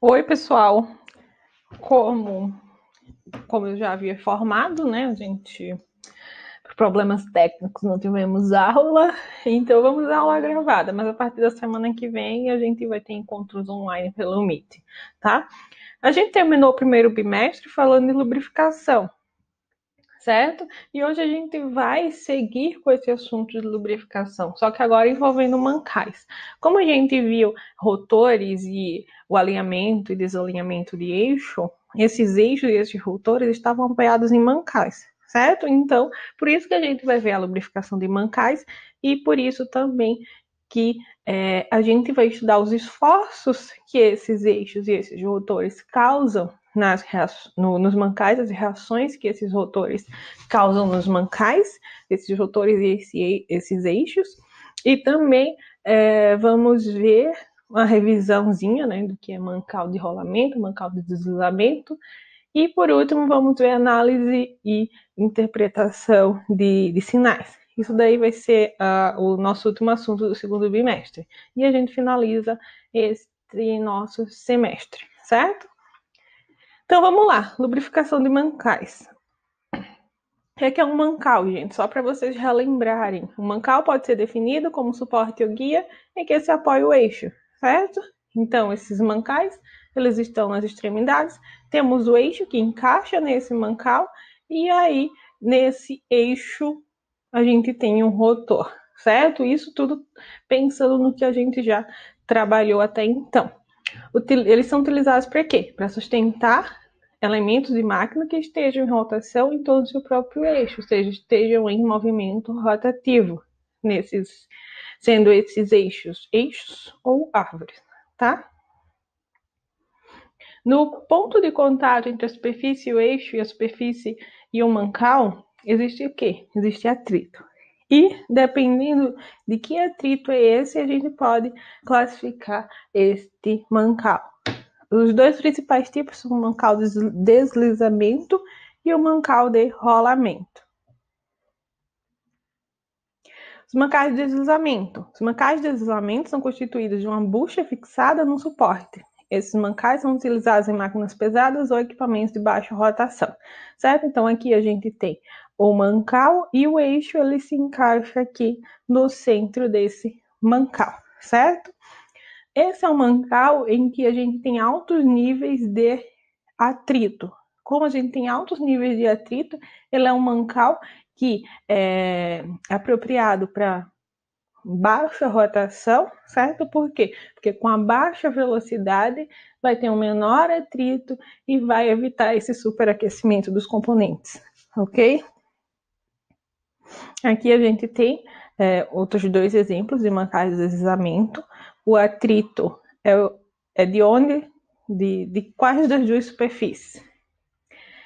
Oi, pessoal. Como eu já havia informado, né? Por problemas técnicos, não tivemos aula, então vamos à aula gravada, mas a partir da semana que vem a gente vai ter encontros online pelo Meet, tá? A gente terminou o primeiro bimestre falando de lubrificação, certo? E hoje a gente vai seguir com esse assunto de lubrificação, só que agora envolvendo mancais. Como a gente viu rotores e o alinhamento e desalinhamento de eixo, esses eixos e esses rotores estavam apoiados em mancais, certo? Então, por isso que a gente vai ver a lubrificação de mancais e por isso também que a gente vai estudar os esforços que esses eixos e esses rotores causam nos mancais, as reações que esses rotores causam nos mancais, esses rotores e esses eixos, e também vamos ver uma revisãozinha, né, do que é mancal de rolamento, mancal de deslizamento, e por último vamos ver análise e interpretação de sinais. Isso daí vai ser o nosso último assunto do segundo bimestre. E a gente finaliza este nosso semestre, certo? Então vamos lá, lubrificação de mancais. O que é um mancal, gente? Só para vocês relembrarem. O mancal pode ser definido como suporte ou guia em que se apoia o eixo, certo? Então, esses mancais, eles estão nas extremidades. Temos o eixo que encaixa nesse mancal e aí, nesse eixo, a gente tem um rotor, certo? Isso tudo pensando no que a gente já trabalhou até então. Eles são utilizados para quê? Para sustentar elementos de máquina que estejam em rotação em torno do seu próprio eixo, ou seja, estejam em movimento rotativo, sendo esses eixos ou árvores, tá? No ponto de contato entre a superfície e o eixo e a superfície e o mancal, existe o quê? Existe atrito. E, dependendo de que atrito é esse, a gente pode classificar este mancal. Os dois principais tipos são o mancal de deslizamento e o mancal de rolamento. Os mancais de deslizamento. Os mancais de deslizamento são constituídos de uma bucha fixada num suporte. Esses mancais são utilizados em máquinas pesadas ou equipamentos de baixa rotação, certo? Então, aqui a gente tem o mancal e o eixo, ele se encaixa aqui no centro desse mancal, certo? Esse é um mancal em que a gente tem altos níveis de atrito. Como a gente tem altos níveis de atrito, ele é um mancal que é apropriado para baixa rotação, certo? Por quê? Porque com a baixa velocidade vai ter um menor atrito e vai evitar esse superaquecimento dos componentes, ok? Aqui a gente tem outros dois exemplos de mancais de deslizamento. O atrito é de onde? De quais das duas superfícies?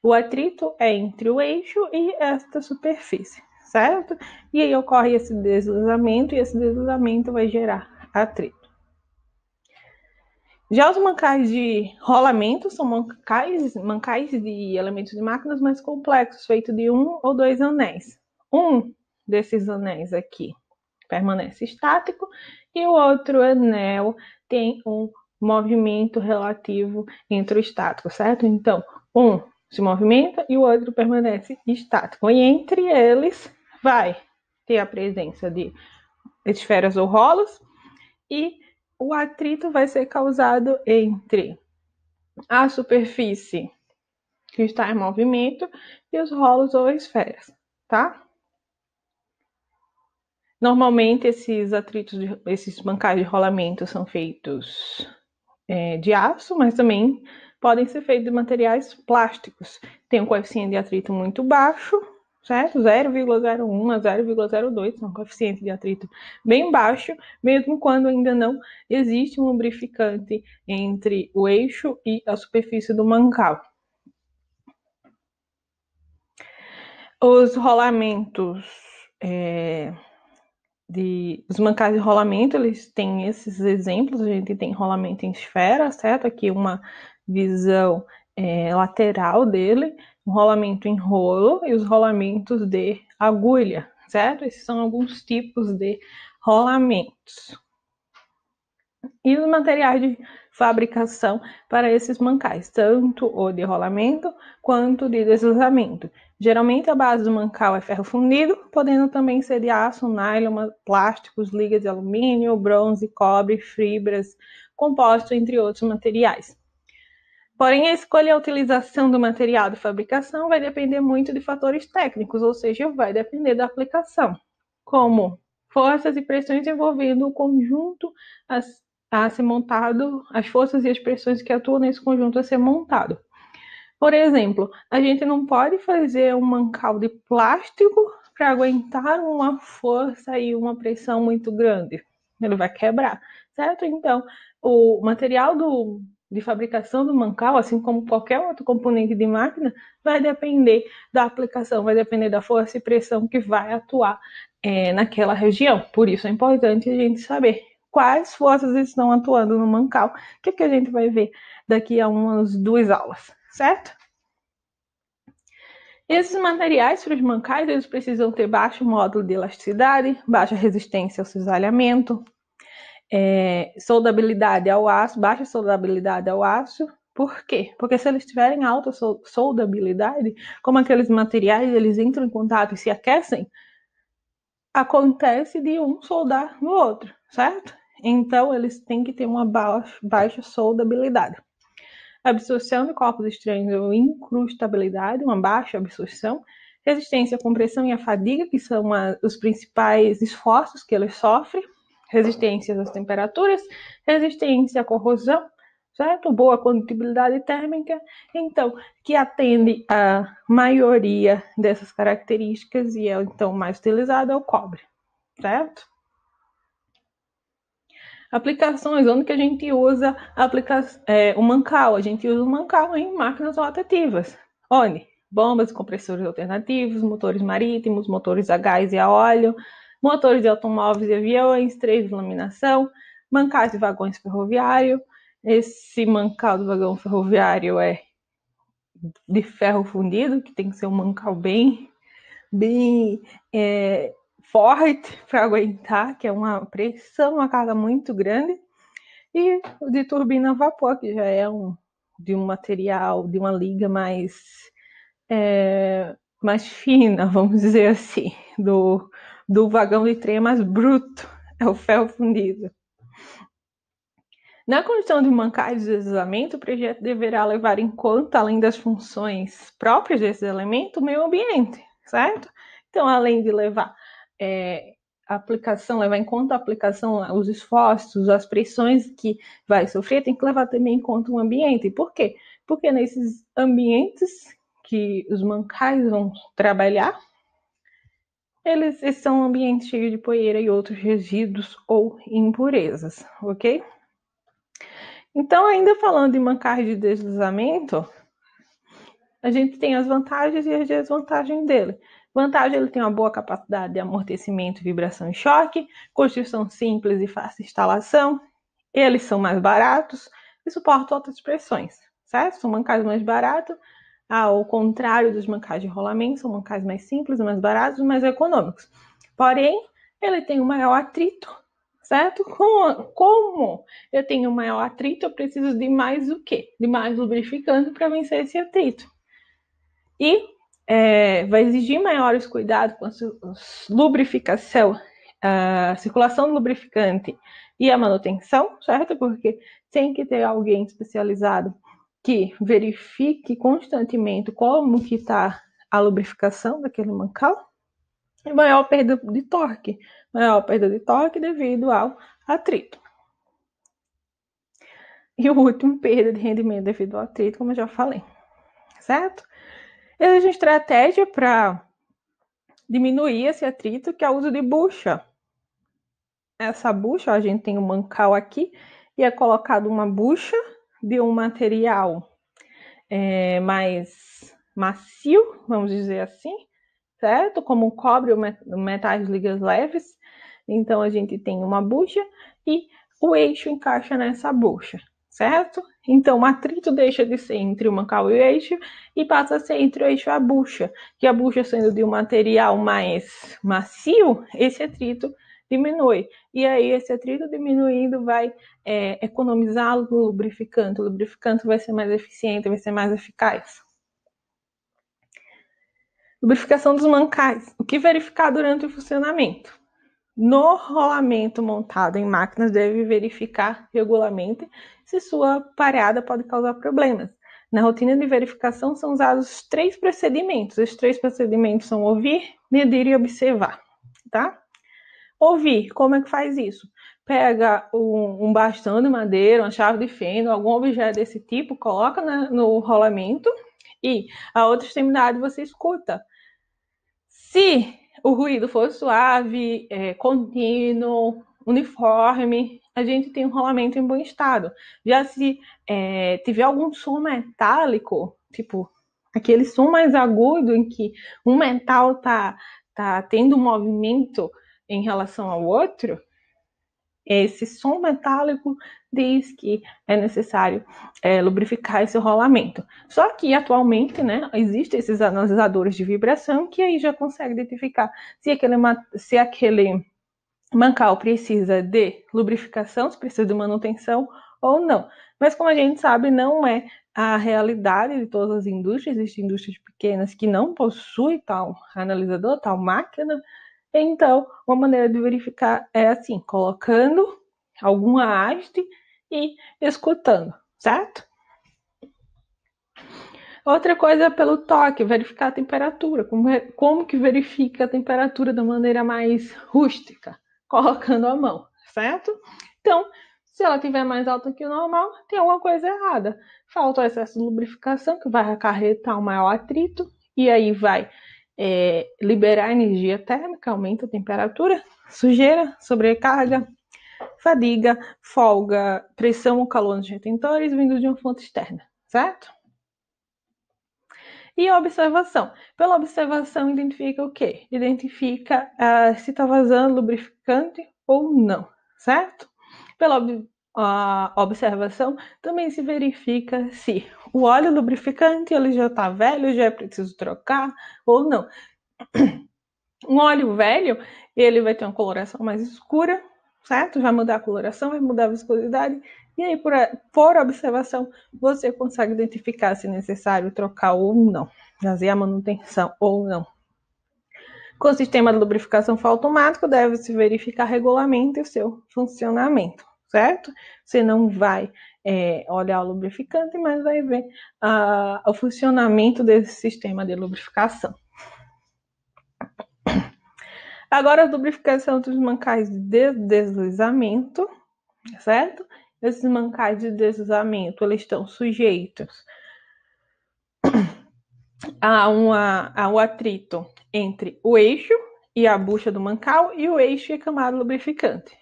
O atrito é entre o eixo e esta superfície, certo? E aí ocorre esse deslizamento e esse deslizamento vai gerar atrito. Já os mancais de rolamento são mancais de elementos de máquinas mais complexos, feitos de um ou dois anéis. Um desses anéis aqui permanece estático e o outro anel tem um movimento relativo entre o estático, certo? Então, um se movimenta e o outro permanece estático. E entre eles vai ter a presença de esferas ou rolos e o atrito vai ser causado entre a superfície que está em movimento e os rolos ou esferas, tá? Normalmente esses mancais de rolamento são feitos de aço, mas também podem ser feitos de materiais plásticos. Tem um coeficiente de atrito muito baixo, certo? 0,01 a 0,02, é um coeficiente de atrito bem baixo, mesmo quando ainda não existe um lubrificante entre o eixo e a superfície do mancal. Os rolamentos os mancais de rolamento, eles têm esses exemplos. A gente tem rolamento em esfera, certo? Aqui uma visão lateral dele, um rolamento em rolo e os rolamentos de agulha, certo? Esses são alguns tipos de rolamentos. E os materiais de fabricação para esses mancais, tanto o de rolamento quanto de deslizamento. Geralmente a base do mancal é ferro fundido, podendo também ser de aço, nylon, plásticos, ligas de alumínio, bronze, cobre, fibras, compostos, entre outros materiais. Porém, a escolha e a utilização do material de fabricação vai depender muito de fatores técnicos, ou seja, vai depender da aplicação, como forças e pressões envolvendo o conjunto a ser montado, as forças e as pressões que atuam nesse conjunto a ser montado. Por exemplo, a gente não pode fazer um mancal de plástico para aguentar uma força e uma pressão muito grande. Ele vai quebrar, certo? Então, o material de fabricação do mancal, assim como qualquer outro componente de máquina, vai depender da aplicação, vai depender da força e pressão que vai atuar naquela região. Por isso é importante a gente saber quais forças estão atuando no mancal, que a gente vai ver daqui a umas 2 aulas, certo? Esses materiais para os mancais, eles precisam ter baixo módulo de elasticidade, baixa resistência ao cisalhamento, soldabilidade ao aço, baixa soldabilidade ao aço. Por quê? Porque se eles tiverem alta soldabilidade, como aqueles materiais, eles entram em contato e se aquecem, acontece de um soldar no outro, certo? Então, eles têm que ter uma baixa soldabilidade. Absorção de corpos estranhos ou incrustabilidade, uma baixa absorção, resistência à compressão e à fadiga, que são os principais esforços que eles sofrem, resistência às temperaturas, resistência à corrosão, certo? Boa condutibilidade térmica, então, que atende a maioria dessas características e é então mais utilizado é o cobre, certo? Aplicações, onde que a gente usa o mancal? A gente usa o mancal em máquinas rotativas. Onde? Bombas e compressores alternativos, motores marítimos, motores a gás e a óleo, motores de automóveis e aviões, trens de laminação, mancais de vagões ferroviários. Esse mancal do vagão ferroviário é de ferro fundido, que tem que ser um mancal bem forte para aguentar, que é uma pressão, uma carga muito grande, e de turbina a vapor, que já é de um material, de uma liga mais fina, vamos dizer assim, do vagão de trem é mais bruto, é o ferro fundido. Na construção de mancais de deslizamento, o projeto deverá levar em conta, além das funções próprias desse elemento, o meio ambiente, certo? Então, além de levar levar em conta a aplicação, os esforços, as pressões que vai sofrer, tem que levar também em conta o ambiente. Por quê? Porque nesses ambientes que os mancais vão trabalhar, eles são ambientes cheios de poeira e outros resíduos ou impurezas, ok? Então, ainda falando de mancais de deslizamento, a gente tem as vantagens e as desvantagens dele. Vantagem, ele tem uma boa capacidade de amortecimento, vibração e choque, construção simples e fácil instalação, eles são mais baratos e suportam altas pressões, certo? São mancais mais baratos, ao contrário dos mancais de rolamento, são mancais mais simples, mais baratos e mais econômicos. Porém, ele tem um maior atrito, certo? Como eu tenho um maior atrito, eu preciso de mais o quê? De mais lubrificante para vencer esse atrito. E vai exigir maiores cuidados com a lubrificação, a circulação do lubrificante e a manutenção, certo? Porque tem que ter alguém especializado que verifique constantemente como que está a lubrificação daquele mancal. E maior perda de torque devido ao atrito. E o último, perda de rendimento devido ao atrito, como eu já falei, certo? Existe uma estratégia para diminuir esse atrito, que é o uso de bucha. Essa bucha, a gente tem um mancal aqui, e é colocado uma bucha de um material mais macio, vamos dizer assim, certo? Como o cobre ou metais de ligas leves. Então, a gente tem uma bucha e o eixo encaixa nessa bucha, certo? Então, o atrito deixa de ser entre o mancal e o eixo e passa a ser entre o eixo e a bucha. Que a bucha sendo de um material mais macio, esse atrito diminui. E aí esse atrito diminuindo vai economizar o lubrificante. O lubrificante vai ser mais eficiente, vai ser mais eficaz. Lubrificação dos mancais. O que verificar durante o funcionamento? No rolamento montado em máquinas, deve verificar regularmente se sua parada pode causar problemas. Na rotina de verificação são usados 3 procedimentos. Os 3 procedimentos são ouvir, medir e observar. Tá? Ouvir, como é que faz isso? Pega um bastão de madeira, uma chave de fenda, algum objeto desse tipo, coloca no rolamento e a outra extremidade você escuta. Se o ruído for suave, contínuo, uniforme, a gente tem um rolamento em bom estado. Já se tiver algum som metálico, tipo aquele som mais agudo em que um metal tá tendo um movimento em relação ao outro, esse som metálico diz que é necessário lubrificar esse rolamento. Só que atualmente, né, existem esses analisadores de vibração que aí já consegue identificar se aquele mancal precisa de lubrificação, se precisa de manutenção ou não. Mas como a gente sabe, não é a realidade de todas as indústrias. Existem indústrias pequenas que não possuem tal analisador, tal máquina. Então, uma maneira de verificar é assim, colocando alguma haste e escutando, certo? Outra coisa é pelo toque, verificar a temperatura. Como que verifica a temperatura da maneira mais rústica? Colocando a mão, certo? Então, se ela estiver mais alta que o normal, tem alguma coisa errada. Falta o excesso de lubrificação, que vai acarretar um maior atrito, e aí vai liberar energia térmica, aumenta a temperatura, sujeira, sobrecarga, fadiga, folga, pressão ou calor nos retentores vindo de uma fonte externa, certo? E a observação. Pela observação, identifica o quê? Identifica se está vazando lubrificante ou não, certo? Pela observação, também se verifica se o óleo lubrificante ele já está velho, já é preciso trocar ou não. Um óleo velho, ele vai ter uma coloração mais escura, certo? Vai mudar a coloração, vai mudar a viscosidade. E aí, por observação, você consegue identificar se é necessário trocar ou não, fazer a manutenção ou não. Com o sistema de lubrificação automático, deve-se verificar regularmente o seu funcionamento, certo? Você não vai olhar o lubrificante, mas vai ver o funcionamento desse sistema de lubrificação. Agora, a lubrificação dos mancais de deslizamento, certo? Esses mancais de deslizamento, eles estão sujeitos ao atrito entre o eixo e a bucha do mancal e o eixo e a camada lubrificante.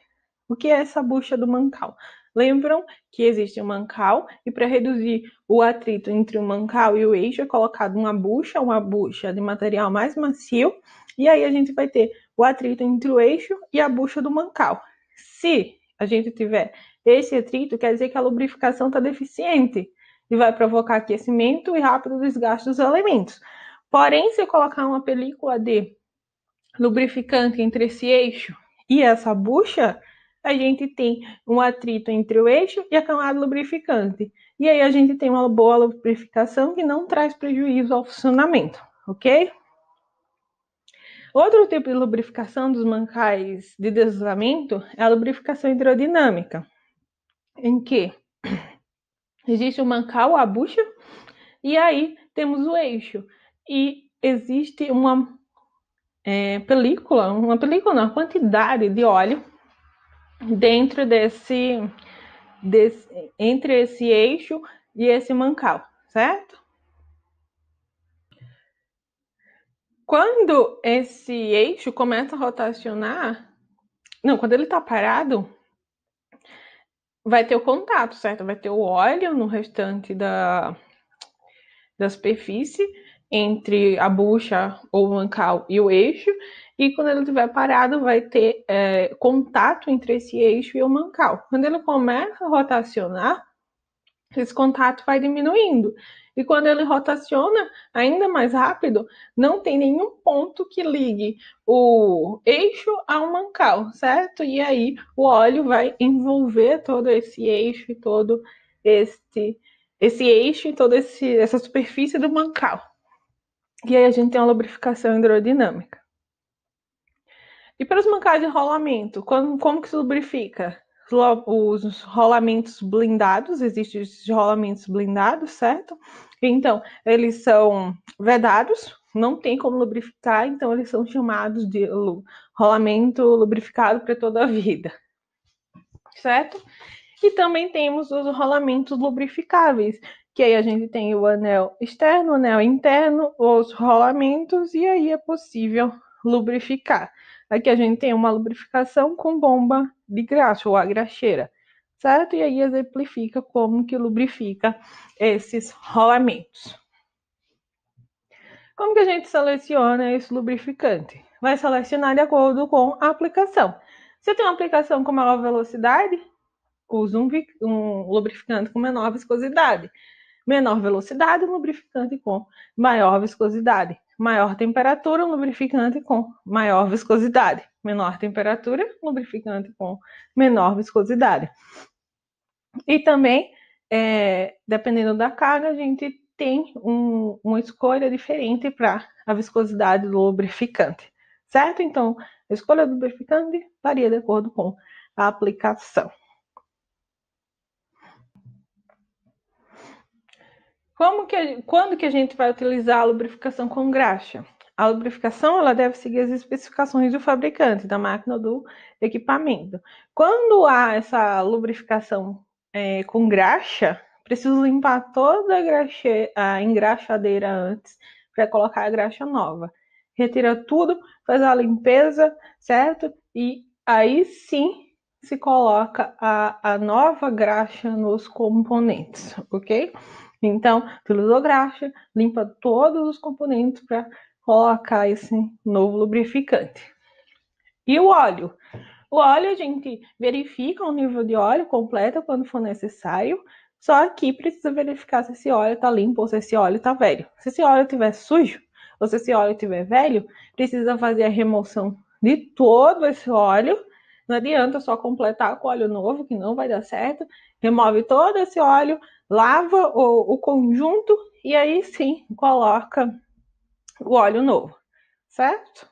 O que é essa bucha do mancal? Lembram que existe um mancal e para reduzir o atrito entre o mancal e o eixo é colocado uma bucha de material mais macio, e aí a gente vai ter o atrito entre o eixo e a bucha do mancal. Se a gente tiver esse atrito, quer dizer que a lubrificação está deficiente e vai provocar aquecimento e rápido desgaste dos elementos. Porém, se eu colocar uma película de lubrificante entre esse eixo e essa bucha, a gente tem um atrito entre o eixo e a camada lubrificante. E aí a gente tem uma boa lubrificação que não traz prejuízo ao funcionamento, ok? Outro tipo de lubrificação dos mancais de deslizamento é a lubrificação hidrodinâmica, em que existe o mancal, a bucha, e aí temos o eixo. E existe uma uma quantidade de óleo dentro entre esse eixo e esse mancal, certo? Quando esse eixo começa a rotacionar, quando ele está parado, vai ter o contato, certo? Vai ter o óleo no restante da superfície entre a bucha ou o mancal e o eixo, e quando ele estiver parado vai ter contato entre esse eixo e o mancal. Quando ele começa a rotacionar, esse contato vai diminuindo. E quando ele rotaciona ainda mais rápido, não tem nenhum ponto que ligue o eixo ao mancal, certo? E aí o óleo vai envolver todo esse eixo e todo esse eixo e toda essa superfície do mancal. E aí a gente tem uma lubrificação hidrodinâmica. E para os mancais de rolamento, como que se lubrifica? Os rolamentos blindados, existem os rolamentos blindados, certo? Então, eles são vedados, não tem como lubrificar, então eles são chamados de rolamento lubrificado para toda a vida, certo? E também temos os rolamentos lubrificáveis, que aí a gente tem o anel externo, o anel interno, os rolamentos, e aí é possível lubrificar. Aqui a gente tem uma lubrificação com bomba de graxa, ou a graxeira, certo? E aí exemplifica como que lubrifica esses rolamentos. Como que a gente seleciona esse lubrificante? Vai selecionar de acordo com a aplicação. Se eu tenho uma aplicação com maior velocidade, uso um lubrificante com menor viscosidade. Menor velocidade, um lubrificante com maior viscosidade. Maior temperatura, um lubrificante com maior viscosidade. Menor temperatura, um lubrificante com menor viscosidade. E também, dependendo da carga, a gente tem uma escolha diferente para a viscosidade do lubrificante, certo? Então, a escolha do lubrificante varia de acordo com a aplicação. Quando que a gente vai utilizar a lubrificação com graxa? A lubrificação ela deve seguir as especificações do fabricante, da máquina ou do equipamento. Quando há essa lubrificação com graxa, preciso limpar toda a engraxadeira antes para colocar a graxa nova. Retira tudo, faz a limpeza, certo? E aí sim se coloca a nova graxa nos componentes, ok? Então, utilizou graxa, limpa todos os componentes para colocar esse novo lubrificante. E o óleo? O óleo a gente verifica o nível de óleo, completa quando for necessário, só que precisa verificar se esse óleo está limpo ou se esse óleo está velho. Se esse óleo estiver sujo ou se esse óleo estiver velho, precisa fazer a remoção de todo esse óleo. Não adianta só completar com óleo novo, que não vai dar certo. Remove todo esse óleo, lava o conjunto e aí sim coloca o óleo novo, certo?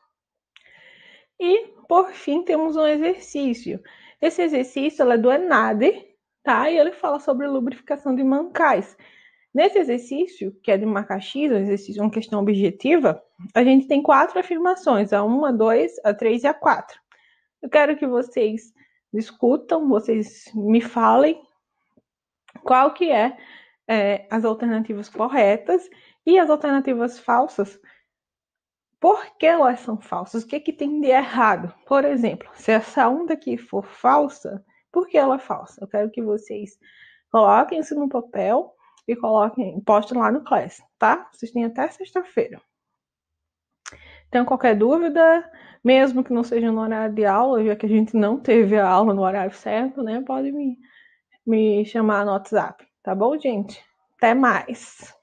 E, por fim, temos um exercício. Esse exercício é do ENADE, tá? E ele fala sobre lubrificação de mancais. Nesse exercício, que é de marca X, um exercício, uma questão objetiva, a gente tem 4 afirmações, a 1, a 2, a 3 e a 4. Eu quero que vocês discutam, vocês me falem qual que é as alternativas corretas e as alternativas falsas. Por que elas são falsas? O que tem de errado? Por exemplo, se essa 1 daqui for falsa, por que ela é falsa? Eu quero que vocês coloquem isso no papel e postem lá no Class, tá? Vocês têm até sexta-feira. Então, qualquer dúvida, mesmo que não seja no horário de aula, já que a gente não teve a aula no horário certo, né? Pode me chamar no WhatsApp, tá bom, gente? Até mais!